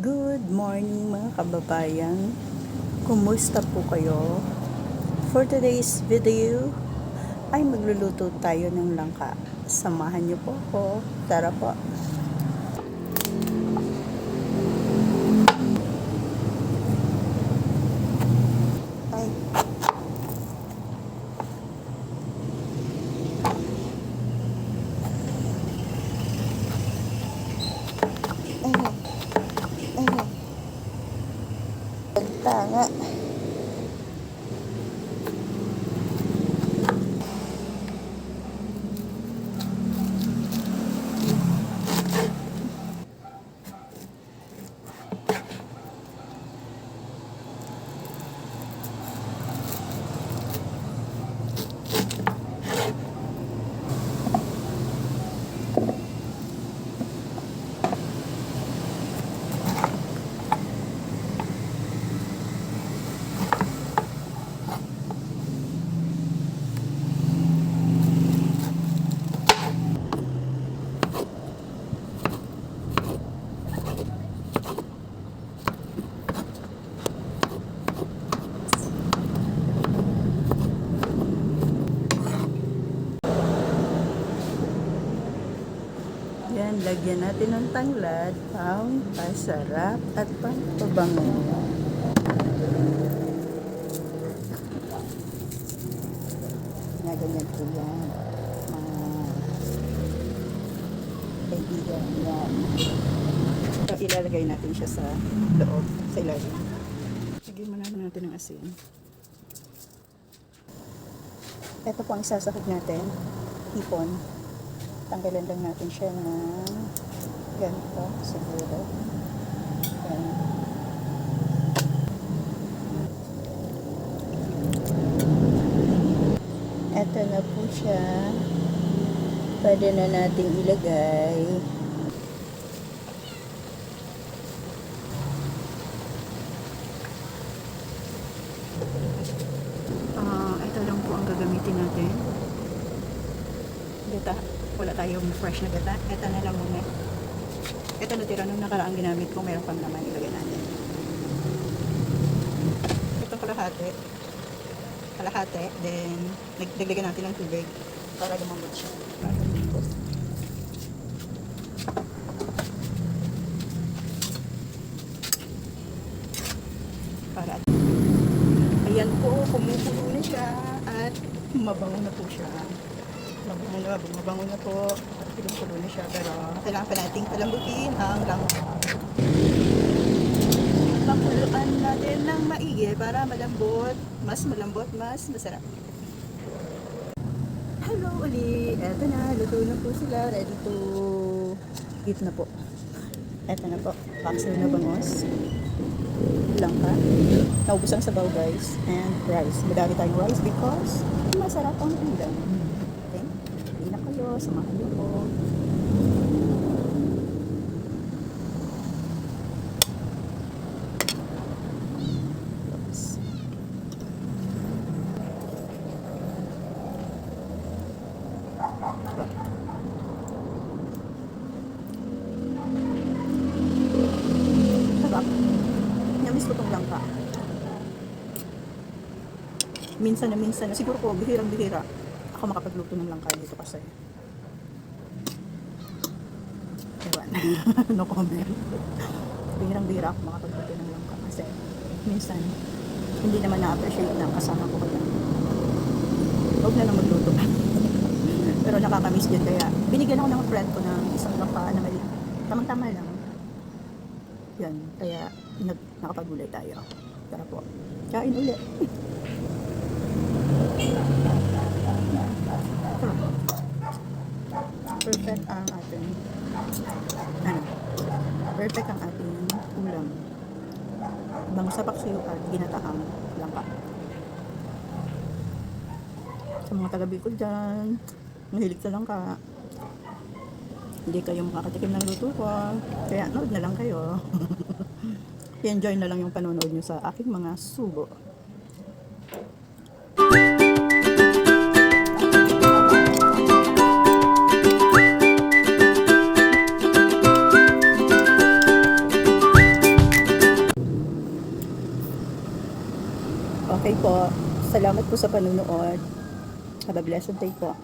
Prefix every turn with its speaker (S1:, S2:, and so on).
S1: Good morning mga kababayan. Kumusta po kayo? For today's video ay magluluto tayo ng langka. Samahan niyo po ako. Tara po. Ay. Tanga. Yan, lagyan natin ng tanglad, pang pasarap at pang pabango. Ganyan po yan. Kaibigan yan. So, ilalagay natin siya sa loob, sa ilalim. Lagyan mo natin ng asin. Ito po ang isasakit natin, hipon. Tanggalan lang natin siya ng ganito siguro. Yan. Ito na po siya. Pwede na natin ilagay. Ito lang po ang gagamitin natin. Gata. Wala tayong fresh na gata. Ito na lang muna. Ito natira nung nakaraang ginamit ko. Meron pang naman ilagay natin. Ito kalahati. Kalahati. Then, nagdagdagan natin ng tubig para lumambot siya. Para lumambot. Para. Ayan po. Kumukulo na siya. At mabango na po siya. Mabango na po. Pinukulo na siya. Pero kailangan pa nating palambutin ang langka. Pakuluan natin ng maigi para malambot. Mas malambot, mas masarap. Hello uli. Eto na. Luto na po sila. Ready to eat na po. Eto na po. Paksiw na bangos. Langka. Naubos ang sabaw guys. And rice. Madami tayong rice because masarap ang ulam. Samahan niyo po. Sarap. Namiss ko tong langka. Minsan na. Siguro po, bihirang-bihira ako makapagluto ng langka dito kasi. No comment. Bihirang-bihira ako makapagluto ng langka kasi minsan hindi naman na-appreciate ng kasama ko kaya huwag na lang magluto. Pero nakakamiss din kaya binigyan ako ng friend ko ng isang langka na may tamang-tama lang yan kaya nakapagulay tayo. Tara po, kain ulit. Perfect ang ating perfect ang ating ulam. Bango sa paksiw at ginataang langka. Sa mga taga-Bicol dyan, mahilig sa langka, hindi kayo makakatikim ng luto ko, kaya nood na lang kayo. I-enjoy na lang yung panonood nyo sa aking mga subo. Okay po. Salamat po sa panunood. Have a blessed day po.